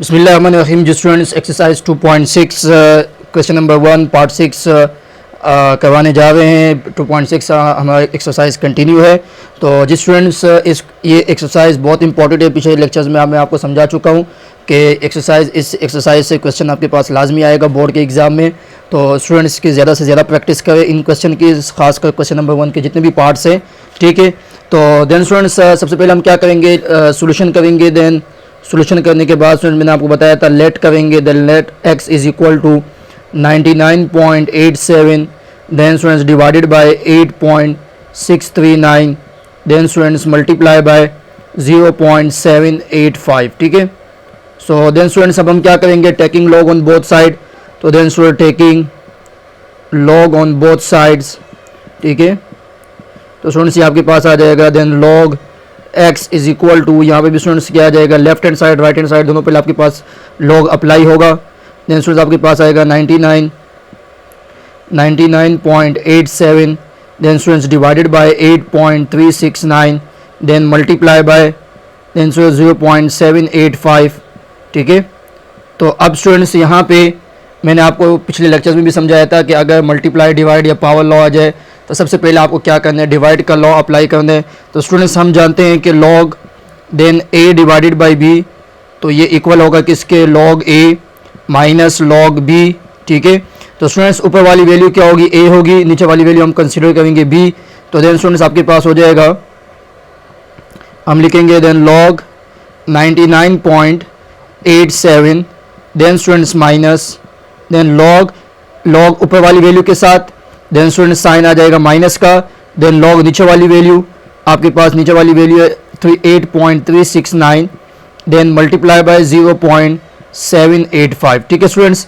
बिस्मिल्लाहिर्रहमानिर्रहीम। जी students, exercise 2.6 question number 1 part 6 करवाने जा रहे हैं। 2.6 हमारा एक्सरसाइज कंटिन्यू है। तो जी स्टूडेंट्स, ये एक्सरसाइज बहुत इंपॉर्टेंट है। पिछले लेक्चर्स में मैं आपको समझा चुका हूँ कि इस एक्सरसाइज से क्वेश्चन आपके पास लाजमी आएगा बोर्ड के एग्ज़ाम में। तो स्टूडेंट्स की ज़्यादा से ज़्यादा प्रैक्टिस करें इन क्वेश्चन की, खासकर क्वेश्चन नंबर 1 के जितने भी पार्ट्स हैं, ठीक है। तो देन स्टूडेंट्स, सबसे पहले हम क्या करेंगे, सोल्यूशन करेंगे। देन सोल्यूशन करने के बाद स्टूडेंट मैंने आपको बताया था लेट करेंगे। Then let x is equal to 99.87, then students divided by 8.639, then students multiply by 0.785, ठीक है। सो देन स्टूडेंट्स अब हम क्या करेंगे, taking log on both side. तो then student taking log on both sides, ठीक है। तो स्टूडेंट्स ये आपके पास आ जाएगा। Then log x is equal to, यहाँ पे भी स्टूडेंट्स क्या आ जाएगा, left hand side right hand side दोनों पे आपके पास लॉग अप्लाई होगा। देन स्टूडेंट्स आपके पास आएगा 99.87, then students divided by 8.369, then multiply by then students 0.785, ठीक है। तो अब स्टूडेंट्स यहाँ पे मैंने आपको पिछले लेक्चर्स में भी समझाया था कि अगर मल्टीप्लाई डिवाइड या पावर लॉ आ जाए तो सबसे पहले आपको क्या करना है, डिवाइड का लॉ अप्लाई करना है। तो स्टूडेंट्स हम जानते हैं कि log then a divided by b, तो ये इक्वल होगा किसके, log a minus log b, ठीक है। तो स्टूडेंट्स ऊपर वाली वैल्यू क्या होगी, a होगी, नीचे वाली वैल्यू हम कंसीडर करेंगे b। तो देन स्टूडेंट्स आपके पास हो जाएगा, हम लिखेंगे then log 99.87, then students minus then log ऊपर वाली वैल्यू के साथ, देन स्टूडेंट साइन आ जाएगा माइनस का, देन लॉग नीचे वाली वैल्यू, आपके पास नीचे वाली वैल्यू है 8.369, देन मल्टीप्लाई बाय 0.785, ठीक है स्टूडेंट्स।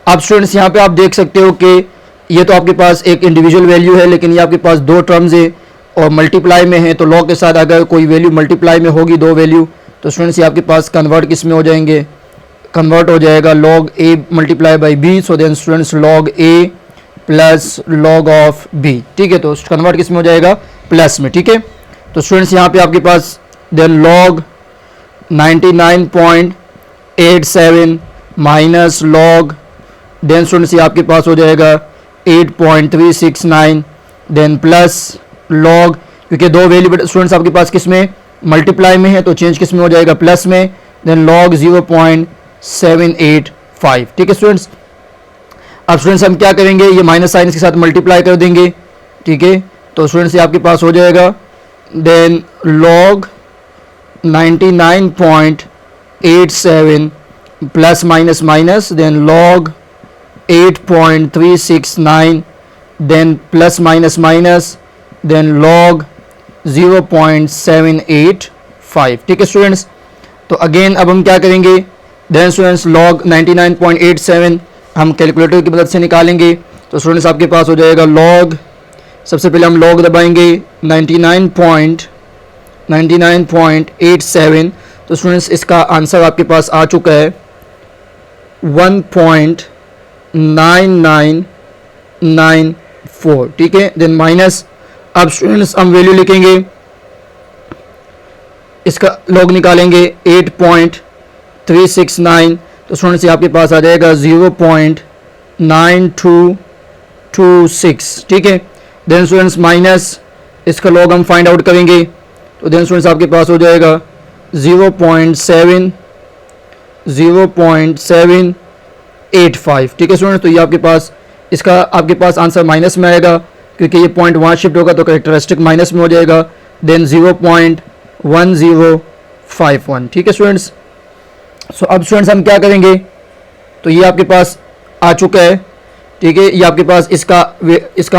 अब स्टूडेंट्स यहाँ पे आप देख सकते हो कि ये तो आपके पास एक इंडिविजुअल वैल्यू है, लेकिन ये आपके पास दो टर्म्स है और मल्टीप्लाई में है। तो लॉग के साथ अगर कोई वैल्यू मल्टीप्लाई में होगी, दो वैल्यू, तो स्टूडेंट्स ये आपके पास कन्वर्ट किस में हो जाएंगे, कन्वर्ट हो जाएगा log a multiply by b। So then students log a plus log of b, ठीक है। तो कन्वर्ट किस में हो जाएगा, प्लस में, ठीक है। तो स्टूडेंट्स यहाँ पे आपके पास then log 99.87 minus log, then students ये आपके पास हो जाएगा 8.369, देन प्लस लॉग, क्योंकि दो वैल्यू स्टूडेंट्स आपके पास किस में, मल्टीप्लाई में है, तो चेंज किस में हो जाएगा, प्लस में, देन लॉग 0.785, ठीक है स्टूडेंट्स। अब स्टूडेंट्स हम क्या करेंगे, ये माइनस साइन के साथ मल्टीप्लाई कर देंगे, ठीक है। तो स्टूडेंट्स ये आपके पास हो जाएगा then log 99.87 plus minus minus, then log 8.369, then plus minus minus, then log 0.785, ठीक है स्टूडेंट्स। तो अगेन अब हम क्या करेंगे, देन स्टूडेंट्स लॉग 99.87 हम कैलकुलेटर की मदद से निकालेंगे। तो स्टूडेंट्स आपके पास हो जाएगा लॉग, सबसे पहले हम लॉग दबाएंगे 99.87। तो स्टूडेंट्स इसका आंसर आपके पास आ चुका है 1.9994, ठीक है। देन माइनस, अब स्टूडेंट्स हम वैल्यू लिखेंगे, इसका लॉग निकालेंगे 8.369। तो स्टूडेंट्स ये आपके पास आ जाएगा 0.9226, ठीक है। देन स्टूडेंट्स माइनस, इसका लॉग हम फाइंड आउट करेंगे। तो देन स्टूडेंट्स आपके पास हो जाएगा 0.785, ठीक है स्टूडेंट्स। तो ये आपके पास, इसका आपके पास आंसर माइनस में आएगा, क्योंकि ये पॉइंट वहाँ शिफ्ट होगा तो कैरेक्टरिस्टिक माइनस में हो जाएगा। देन 0.1051, ठीक है स्टूडेंट्स। सो अब स्टूडेंट्स हम क्या करेंगे, तो ये आपके पास आ चुका है, ठीक है। ये आपके पास इसका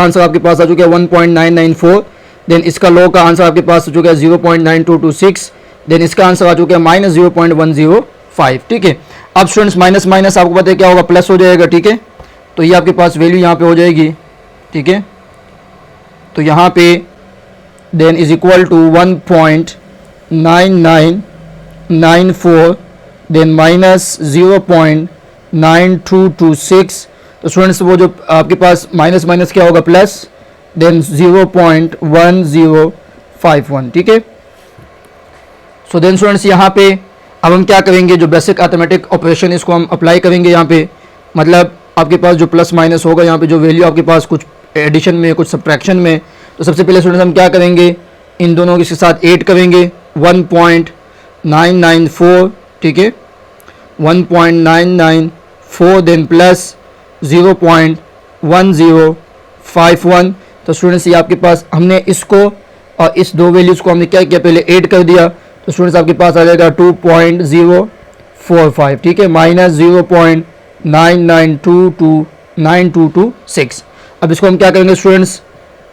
आंसर आपके पास आ चुका है 1.994। देन इसका लॉग का आंसर आपके पास आ चुका है 0.9226। देन इसका आंसर आ चुका है माइनस 0.105, ठीक है। अब स्टूडेंट्स माइनस माइनस आपको पता है क्या होगा, प्लस हो जाएगा, ठीक है। तो ये आपके पास वैल्यू यहाँ पे हो जाएगी, ठीक है। तो यहाँ पे then is equal to 1.9994, then minus 0.9226। तो स्टूडेंट्स वो जो आपके पास माइनस माइनस क्या होगा, प्लस, देन 0.1051, ठीक है। सो देन स्टूडेंट्स यहाँ पे अब हम क्या करेंगे, जो बेसिक अर्थमेटिक ऑपरेशन इसको हम अप्लाई करेंगे यहाँ पे। मतलब आपके पास जो प्लस माइनस होगा यहाँ पे, जो वैल्यू आपके पास कुछ एडिशन में कुछ सब्ट्रैक्शन में, तो सबसे पहले स्टूडेंट्स हम क्या करेंगे, इन दोनों के साथ 8 करेंगे 1.994, ठीक है 1.994, देन प्लस 0.1051। तो स्टूडेंट्स ये आपके पास हमने इसको और इस दो वैल्यूज़ को हमने क्या किया, पहले ऐड कर दिया। तो स्टूडेंट्स आपके पास आ जाएगा 2.045, ठीक है माइनस 0.992292226। अब इसको हम क्या करेंगे स्टूडेंट्स,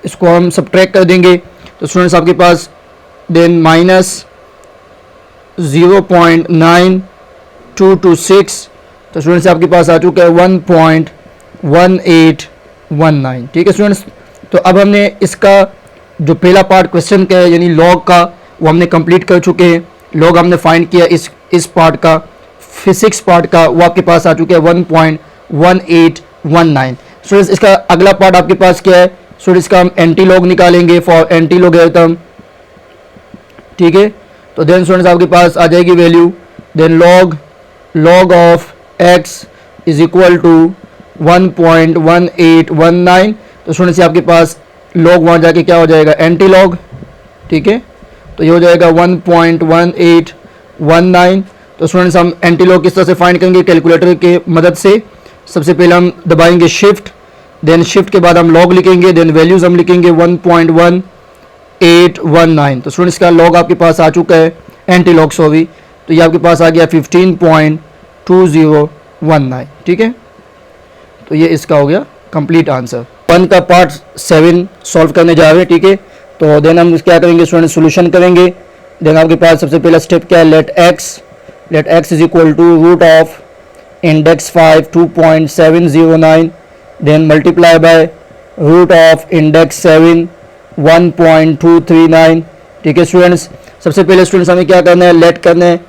इसको हम सब्ट्रैक्ट कर देंगे। तो स्टूडेंट्स आपके पास देन माइनस 0.9226, तो स्टूडेंट्स आपके पास आ चुका है 1.1819, ठीक है स्टूडेंट्स। तो अब हमने इसका जो पहला पार्ट क्वेश्चन का है यानी लॉग का, वो हमने कंप्लीट कर चुके हैं। लॉग हमने फाइंड किया इस पार्ट का, फिजिक्स पार्ट का, वो आपके पास आ चुका है 1.1819। स्टूडेंट्स इसका अगला पार्ट आपके पास क्या है स्टूडेंट्स, इसका हम एंटी लॉग निकालेंगे फॉर एंटी लॉगरिथम, ठीक है। तो देन स्टूडेंट्स आपके पास आ जाएगी value, then log of x is equal to 1.1819। तो स्टूडेंट्स ये आपके पास लॉग वहाँ जाके क्या हो जाएगा, एंटी लॉग, ठीक है। तो ये हो जाएगा 1.1819। तो स्टूडेंट्स हम एंटी लॉग किस तरह से फाइंड करेंगे, कैलकुलेटर के मदद से। सबसे पहले हम दबाएंगे शिफ्ट, देन शिफ्ट के बाद हम लॉग लिखेंगे, देन वैल्यूज़ हम लिखेंगे 1.1819। तो स्टूडेंट्स का लॉग आपके पास आ चुका है, एंटी लॉग सॉरी, तो ये आपके पास आ गया 15.2019, ठीक है। तो ये इसका हो गया कंप्लीट आंसर। 1 का पार्ट 7 सॉल्व करने जा रहे हैं, ठीक है। तो देन हम क्या करेंगे स्टूडेंट, सोल्यूशन करेंगे। देन आपके पास सबसे पहला स्टेप क्या है, let x is equal to root of index 5 2.709, then multiply by root of index 7 1.239, ठीक है स्टूडेंट्स। सबसे पहले स्टूडेंट्स हमें क्या करना है, लेट करना है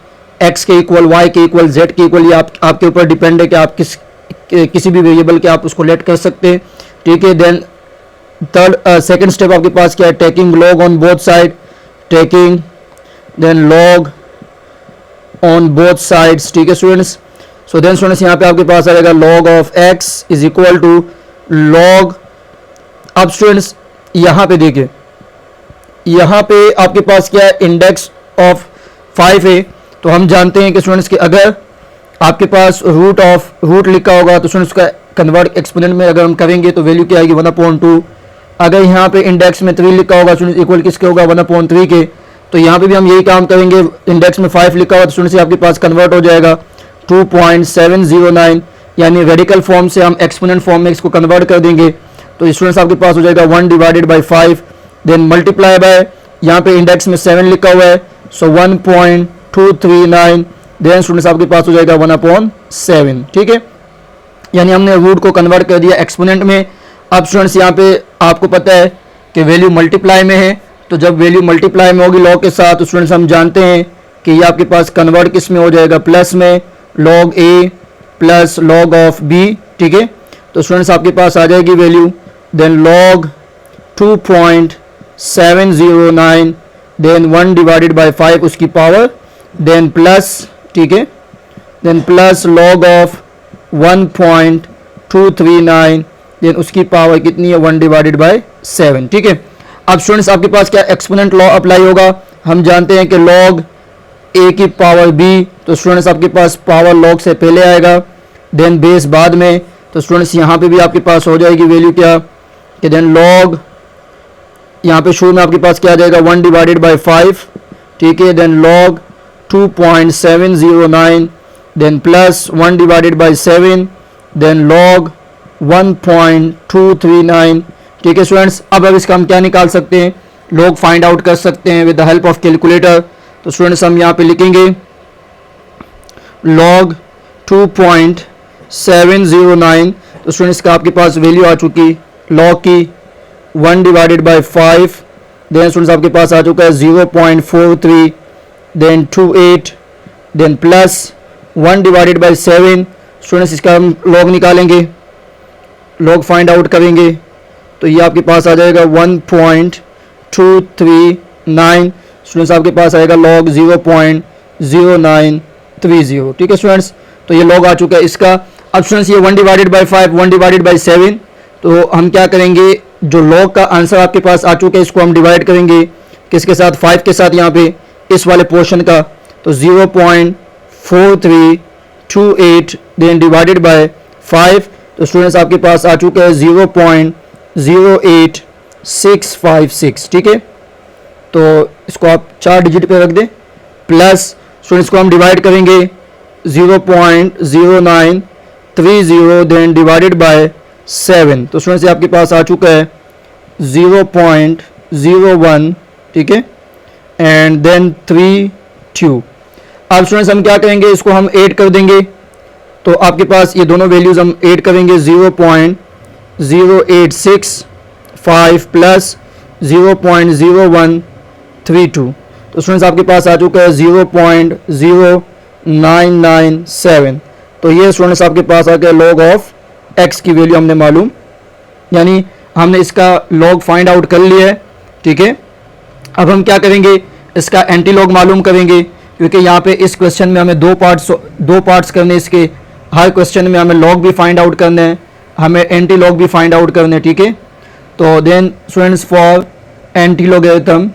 x के इक्वल, y के इक्वल, z के इक्वल। ये आपके ऊपर डिपेंड है कि आप किसी भी वेरिएबल के आप उसको लेट कर सकते हैं, ठीक है। देन सेकंड स्टेप आपके पास क्या है, taking log on both side, taking then log on both sides, ठीक है स्टूडेंट्स। सो देन स्टूडेंट्स यहाँ पे आपके पास आ जाएगा log of x is equal to log. अब स्टूडेंट्स यहाँ पे देखिए, यहाँ पे आपके पास क्या है, इंडेक्स ऑफ 5 है। तो हम जानते हैं कि स्टूडेंट्स कि अगर आपके पास रूट लिखा होगा तो स्टूडेंट्स का कन्वर्ट एक्सपोनेंट में अगर हम करेंगे तो वैल्यू क्या आएगी 1/2। अगर यहाँ पे इंडेक्स में 3 लिखा होगा स्टूडेंट्स इक्वल किसके होगा 1/3 के। तो यहाँ पे भी हम यही काम करेंगे, इंडेक्स में 5 लिखा हुआ तो स्टूडेंट्स आपके पास कन्वर्ट हो जाएगा 2.709, यानी रेडिकल फॉर्म से हम एक्सपोनेंट फॉर्म में इसको कन्वर्ट कर देंगे। तो स्टूडेंट्स आपके पास हो जाएगा 1/5, देन मल्टीप्लाई बाय, यहाँ पे इंडेक्स में 7 लिखा हुआ है, सो 1.239, देन स्टूडेंट्स आपके पास हो जाएगा 1/7, ठीक है। यानी हमने रूट को कन्वर्ट कर दिया एक्सपोनेंट में। अब स्टूडेंट्स यहाँ पे आपको पता है कि वैल्यू मल्टीप्लाई में है, तो जब वैल्यू मल्टीप्लाई में होगी लॉग के साथ तो स्टूडेंट्स हम जानते हैं कि ये आपके पास कन्वर्ट किस में हो जाएगा, प्लस में, log a plus log of b, ठीक है। तो स्टूडेंट्स आपके पास आ जाएगी वैल्यू, देन लॉग 2.709, देन 1/5 उसकी पावर, देन प्लस, ठीक है, then plus log of 1.239, then उसकी पावर कितनी है 1/7, ठीक है। अब स्टूडेंट्स आपके पास क्या एक्सपोनेंट लॉ अप्लाई होगा, हम जानते हैं कि लॉग a की पावर b, तो स्टूडेंट्स आपके पास पावर लॉग से पहले आएगा, देन बेस बाद में। तो स्टूडेंट्स यहाँ पे भी आपके पास हो जाएगी वैल्यू क्या कि देन लॉग, यहाँ पे शुरू में आपके पास क्या आ जाएगा 1/5, ठीक है, then log 2.709, then plus 1/7, then log 1.239, ठीक है स्टूडेंट्स। अब इसका हम क्या निकाल सकते हैं, लॉग फाइंड आउट कर सकते हैं with the help of calculator. तो स्टूडेंट्स हम यहाँ पे लिखेंगे लॉग 2.709, तो स्टूडेंट्स का आपके पास वैल्यू आ चुकी लॉग की 1/5, देन स्टूडेंट्स आपके पास आ चुका है 0.43, देन 28, देन प्लस 1/7। स्टूडेंट्स इसका हम लॉग निकालेंगे, लॉग फाइंड आउट करेंगे, तो ये आपके पास आ जाएगा 1.239। स्टूडेंट्स आपके पास आएगा लॉग 0.09 30। ठीक है स्टूडेंट्स, तो ये लॉग आ चुका है इसका। अब स्टूडेंट्स ये 1 डिवाइडेड बाई 5, 1 डिवाइडेड बाई 7, तो हम क्या करेंगे, जो लॉग का आंसर आपके पास आ चुका है इसको हम डिवाइड करेंगे किसके साथ, 5 के साथ, यहाँ पे इस वाले पोर्शन का, तो 0.4328 देन डिवाइडेड बाय 5, तो स्टूडेंट्स आपके पास आ चुका है 0.08656। ठीक है, तो इसको आप 4 डिजिट पे रख दें, प्लस स्टूडेंट्स को हम डिवाइड करेंगे 0.0930 देन डिवाइडेड बाय 7, तो स्टूडेंट्स आपके पास आ चुका है 0.01। ठीक है, एंड देन 32। अब स्टूडेंट्स हम क्या करेंगे, इसको हम ऐड कर देंगे, तो आपके पास ये दोनों वैल्यूज हम ऐड करेंगे 0.0865 प्लस 0.0132, तो स्टूडेंट्स आपके पास आ चुका है 0.0997। तो ये स्टूडेंट्स आपके पास आ गया लॉग ऑफ एक्स की वैल्यू हमने मालूम, यानी हमने इसका लॉग फाइंड आउट कर लिया है। ठीक है, अब हम क्या करेंगे, इसका एंटी लॉग मालूम करेंगे, क्योंकि यहाँ पे इस क्वेश्चन में हमें दो पार्ट्स करने, इसके हर क्वेश्चन में हमें लॉग भी फाइंड आउट करना है, हमें एंटी लॉग भी फाइंड आउट करना है। ठीक है, तो then students for anti logarithm,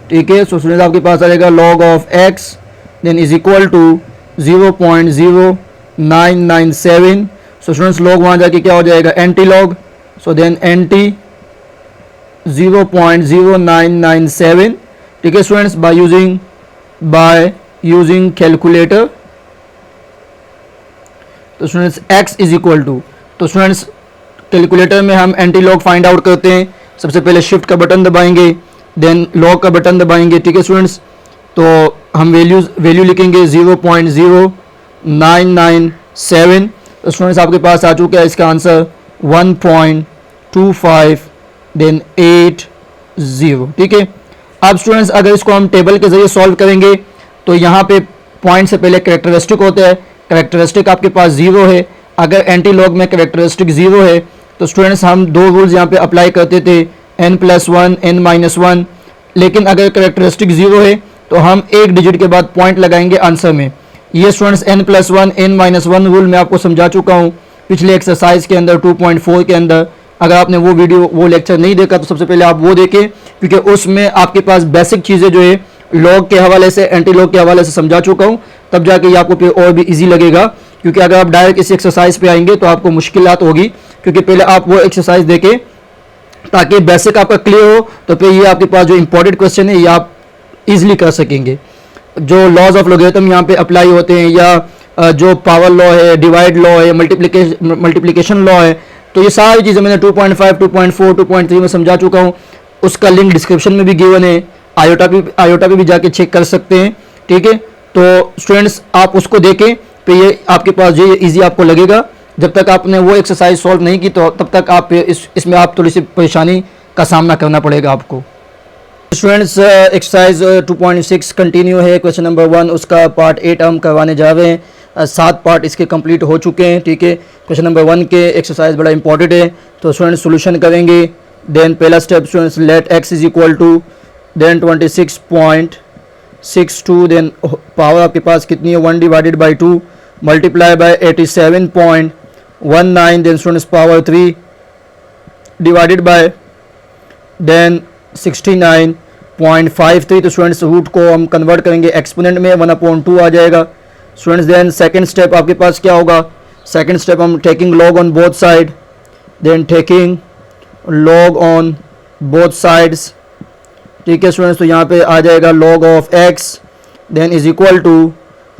ठीक है, सो स्टूडेंट्स आपके पास आ जाएगा log of X then is equal to 0.0997। So students log वहाँ जाके क्या हो जाएगा, anti log, so then anti 0.0997। ठीक है स्टूडेंट्स, बाय यूजिंग कैलकुलेटर, तो students x is equal to, तो स्टूडेंट्स कैलकुलेटर में हम एंटी लॉग फाइंड आउट करते हैं, सबसे पहले शिफ्ट का बटन दबाएंगे देन लॉग का बटन दबाएंगे। ठीक है स्टूडेंट्स, तो हम वैल्यू लिखेंगे 0.0997, तो स्टूडेंट्स आपके पास आ चुका है इसका आंसर 1.25 देन 80। ठीक है, अब स्टूडेंट्स अगर इसको हम टेबल के जरिए सॉल्व करेंगे, तो यहाँ पे पॉइंट से पहले कैरेक्टरिस्टिक होता है, कैरेक्टरिस्टिक आपके पास 0 है, अगर एंटी लॉग में कैरेक्टरिस्टिक 0 है, तो स्टूडेंट्स हम दो रूल्स यहाँ पे अप्लाई करते थे, n+1 n-1, लेकिन अगर कैरेक्टरिस्टिक 0 है तो हम एक डिजिट के बाद पॉइंट लगाएंगे आंसर में। ये स्टूडेंट्स n+1 n-1 रूल मैं आपको समझा चुका हूँ पिछले एक्सरसाइज के अंदर 2.4 के अंदर। अगर आपने वो लेक्चर नहीं देखा तो सबसे पहले आप वो देखें, क्योंकि उसमें आपके पास बेसिक चीज़ें जो है लॉग के हवाले से, एंटी लॉग के हवाले से समझा चुका हूँ, तब जाके ये आपको फिर और भी इजी लगेगा। क्योंकि अगर आप डायरेक्ट इस एक्सरसाइज पे आएंगे तो आपको मुश्किलात होगी, क्योंकि पहले आप वो एक्सरसाइज देखें ताकि बेसिक आपका क्लियर हो, तो फिर ये आपके पास जो इंपॉर्टेंट क्वेश्चन है ये आप इजीली कर सकेंगे। जो लॉज ऑफ लॉगरिथम यहाँ पे अप्लाई होते हैं, या जो पावर लॉ है, डिवाइड लॉ है, मल्टीप्लिकेशन लॉ है, तो ये सारी चीज़ें मैंने 2.5, 2.4, 2.3 में समझा चुका हूँ। उसका लिंक डिस्क्रिप्शन में भी गिवन है, आयोटा पे भी जाके चेक कर सकते हैं। ठीक है, तो स्टूडेंट्स आप उसको देखें, तो ये आपके पास ये इजी आपको लगेगा। जब तक आपने वो एक्सरसाइज सॉल्व नहीं की तो तब तक आप इसमें आप थोड़ी सी परेशानी का सामना करना पड़ेगा आपको। स्टूडेंट्स एक्सरसाइज 2.6 कंटिन्यू है, क्वेश्चन नंबर 1 उसका पार्ट 8 हम करवाने जा रहे हैं। 7 पार्ट इसके कंप्लीट हो चुके हैं। ठीक है, क्वेश्चन नंबर 1 के एक्सरसाइज बड़ा इंपॉर्टेंट है, तो स्टूडेंट्स सोल्यूशन करेंगे। देन पहला step students let x is equal to then 26.62, then power आपके पास कितनी है 1 divided by 2 multiply by 87.19, then students power 3 divided by then 69.53, तो स्टूडेंट्स रूट को हम कन्वर्ट करेंगे एक्सपोनेंट में, 1/2 आ जाएगा स्टूडेंट्स। देन सेकंड स्टेप आपके पास क्या होगा, सेकंड स्टेप हम taking log on both side, then taking log on both sides. ठीक है स्टूडेंट्स, तो यहाँ पे आ जाएगा log of x then is equal to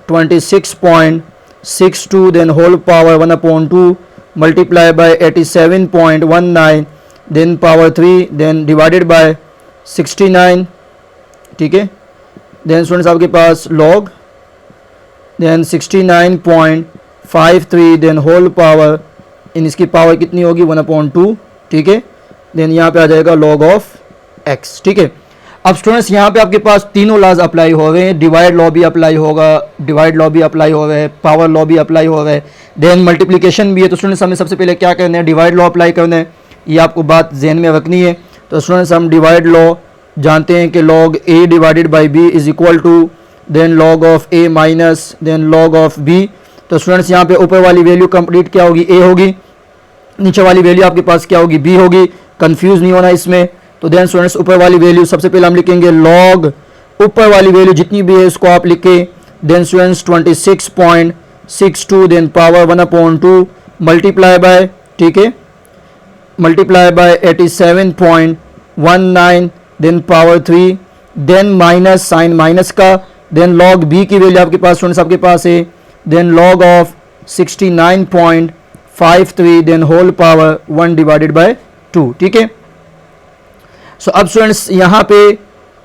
26.62 then whole power 1/2 multiply by 87.19 then power 3 then divided by 69। ठीक है, देन स्टूडेंट्स आपके पास log then 69.53 then whole power, इन इसकी पावर कितनी होगी 1/2। ठीक है, देन यहाँ पे आ जाएगा लॉग ऑफ x। ठीक है, अब स्टूडेंट्स यहाँ पे आपके पास तीनों लॉज अप्लाई हो रहे हैं, डिवाइड लॉ भी अप्लाई होगा, डिवाइड लॉ भी अप्लाई हो रहा है, पावर लॉ भी अप्लाई हो रहा है, देन मल्टीप्लिकेशन भी है। तो स्टूडेंट्स हमें सबसे पहले क्या करना है, डिवाइड लॉ अप्लाई करना है, ये आपको बात जहन में रखनी है। तो स्टूडेंट्स हम डिवाइड लॉ जानते हैं कि log a divided by b is equal to then log of a minus then log of b। तो स्टूडेंट्स यहाँ पे ऊपर वाली वैल्यू कंप्लीट क्या होगी, a होगी, नीचे वाली वैल्यू आपके पास क्या होगी, b होगी। कंफ्यूज नहीं होना इसमें। तो देन स्टूडेंट्स ऊपर वाली वैल्यू सबसे पहले हम लिखेंगे log ऊपर वाली वैल्यू जितनी भी है इसको आप लिखे। Then students 26.62 then power 1/2 multiply by, ठीक है, multiply by 87.19 then power 3 then minus sign minus का, देन log b की वैल्यू आपके पास स्टूडेंट्स आपके पास है then log of 69.53 then whole power 1 divided by 2, ठीक है। सो अब स्टूडेंट्स यहाँ पे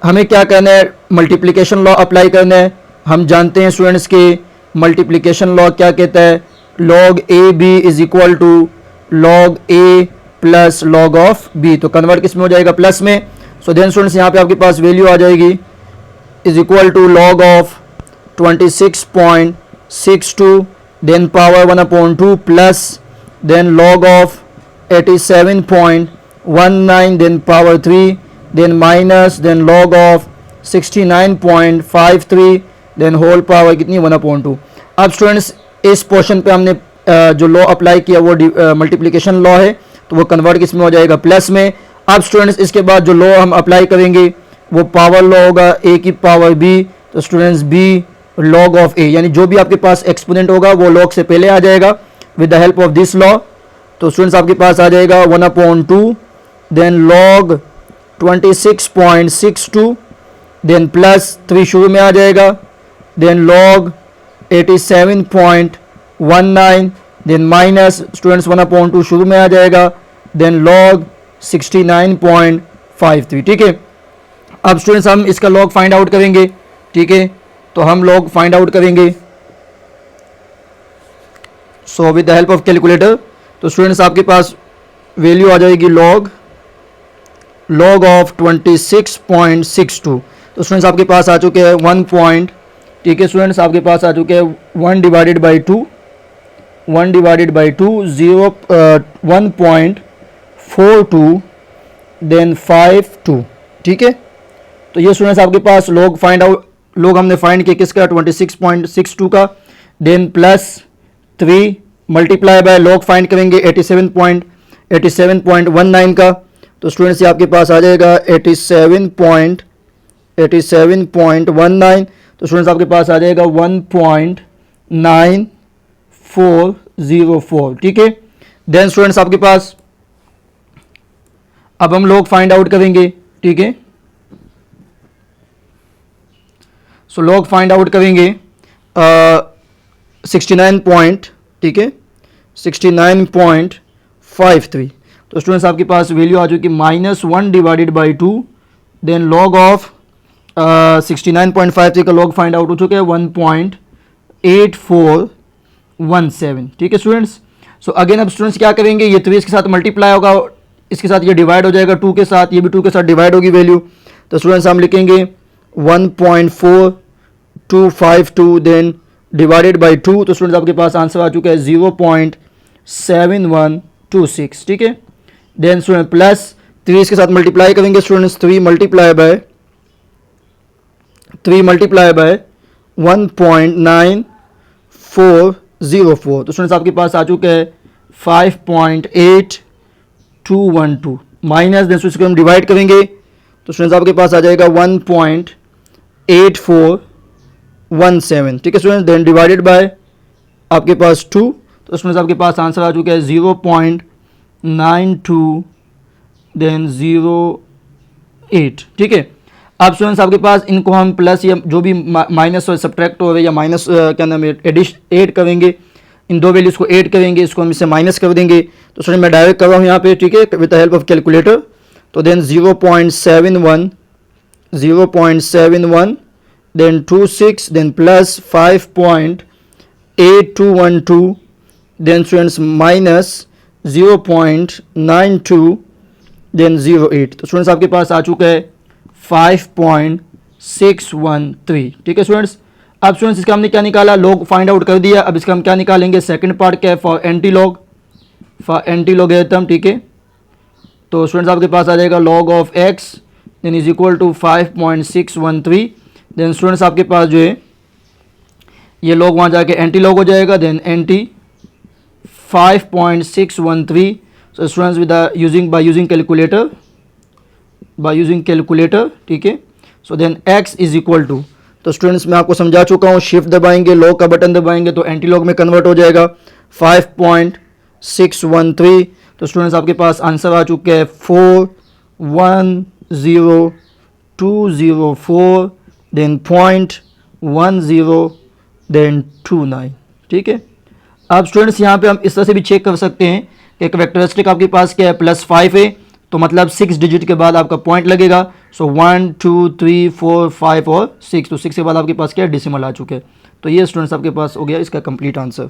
हमें क्या करना है, मल्टीप्लिकेशन लॉ अप्लाई करना है। हम जानते हैं स्टूडेंट्स के मल्टीप्लिकेशन लॉ क्या कहता है, log A B is equal to log A plus log of B. तो कन्वर्ट किस में हो जाएगा, प्लस में। सो देन स्टूडेंट्स यहाँ पे आपके पास वैल्यू आ जाएगी is equal to log of 26.62 then power 1/2 plus then log of 87.19 then power 3 then minus then log of 69.53 then whole power कितनी 1/2। अब स्टूडेंट्स इस पोर्शन पे हमने जो लॉ अप्लाई किया वो मल्टीप्लिकेशन लॉ है, तो वो कन्वर्ट किस में हो जाएगा, प्लस में। अब स्टूडेंट्स इसके बाद जो लॉ हम अप्लाई करेंगे वो पावर लॉ होगा a की पावर b। तो students b log of a, यानी जो भी आपके पास एक्सपोनेंट होगा वो log से पहले आ जाएगा with the help of this law. तो स्टूडेंट्स आपके पास आ जाएगा 1/2 देन log 26.62 देन प्लस 3 शुरू में आ जाएगा then log 87.19 then minus students 1/2 शुरू में आ जाएगा देन log 69.53, ठीक है। अब स्टूडेंट्स हम इसका log फाइंड आउट करेंगे, ठीक है। तो हम log फाइंड आउट करेंगे so with the help of calculator. तो स्टूडेंट्स आपके पास वैल्यू आ जाएगी log ऑफ 26.62। तो स्टूडेंट्स आपके पास आ चुके हैं 1 पॉइंट, ठीक है स्टूडेंट्स आपके पास आ चुके हैं 1 डिवाइडेड बाई 2 1.42 देन 52, ठीक है। तो ये स्टूडेंट्स आपके पास log फाइंड आउट, log हमने फाइंड किया किसका 26.62 का, then plus 3 multiply by log find करेंगे 87.19 का। तो स्टूडेंट्स ये आपके पास आ जाएगा 87.19। तो स्टूडेंट्स आपके पास आ जाएगा 1.9404, ठीक है। देन स्टूडेंट्स आपके पास अब हम log फाइंड आउट करेंगे, ठीक है। सो log फाइंड आउट करेंगे 69 ठीक है 69.53। तो स्टूडेंट्स आपके पास वैल्यू आ चुकी -1 divided by 2 then log of 69.53 का log फाइंड आउट हो चुका है 1.8417, ठीक है स्टूडेंट्स। सो अगेन अब स्टूडेंट्स क्या करेंगे, ये 3 इसके साथ मल्टीप्लाई होगा, इसके साथ ये डिवाइड हो जाएगा 2 के साथ, ये भी 2 के साथ डिवाइड होगी वैल्यू। तो स्टूडेंट्स हम लिखेंगे 1.4252 देन डिवाइडेड बाई 2। तो स्टूडेंट्स आपके पास आंसर आ चुका है 0.7126, ठीक है। देन स्टूडेंट प्लस 3 इसके साथ मल्टीप्लाई करेंगे स्टूडेंट्स, 3 मल्टीप्लाई बाय 1.9404। तो स्टूडेंट्स आपके पास आ चुका है 5.8212 माइनस देन इसको हम डिवाइड करेंगे तो स्टूडेंट्स आपके पास आ जाएगा 1.8417, ठीक है स्टूडेंट्स। देन डिवाइडेड बाय आपके पास 2। तो स्टूडेंट्स आपके पास आंसर आ चुका है 0.92 देन 08, ठीक है। अब स्टूडेंट्स आपके पास इनको हम प्लस या जो भी माइनस और सब्ट्रैक्ट हो रहे या माइनस क्या नाम है ऐड करेंगे, इन दो वैल्यूज़ को ऐड करेंगे, इसको हम इससे माइनस कर देंगे। तो स्टूडेंट मैं डायरेक्ट कर रहा हूँ यहाँ पे, ठीक है, with the help of calculator. तो then 0.71 then 26 then plus 5.8212 then students minus 0.92 then 08। तो स्टूडेंट्स आपके पास आ चुका है 5.613, ठीक है स्टूडेंट्स। अब स्टूडेंट्स इसका हमने क्या निकाला, log फाइंड आउट कर दिया। अब इसका हम क्या निकालेंगे, सेकंड पार्ट क्या है, फॉर एंटी लॉगरिथम, ठीक है। तो स्टूडेंट्स आपके पास आ जाएगा log of x then is equal to 5.613। Then students आपके पास जो है ये लॉग वहाँ जाके एंटी लॉग हो जाएगा, then anti 5.613। So students with by using calculator, ठीक है। So then x is equal to, तो स्टूडेंट्स मैं आपको समझा चुका हूँ, शिफ्ट दबाएंगे, लॉग का बटन दबाएंगे तो एंटी लॉग में कन्वर्ट हो जाएगा 5.613। तो स्टूडेंट्स आपके पास आंसर आ चुका है 410,204 देन 0.10 देन 29, ठीक है। अब स्टूडेंट्स यहाँ पे हम इस तरह से भी चेक कर सकते हैं कि एक वेक्टरिस्टिक आपके पास क्या है, +5 है, तो मतलब 6 डिजिट के बाद आपका पॉइंट लगेगा। सो 1 2 3 4 5 और 6, तो 6 के बाद आपके पास क्या है, डेसिमल आ चुके हैं। तो ये स्टूडेंट्स आपके पास हो गया इसका कंप्लीट आंसर।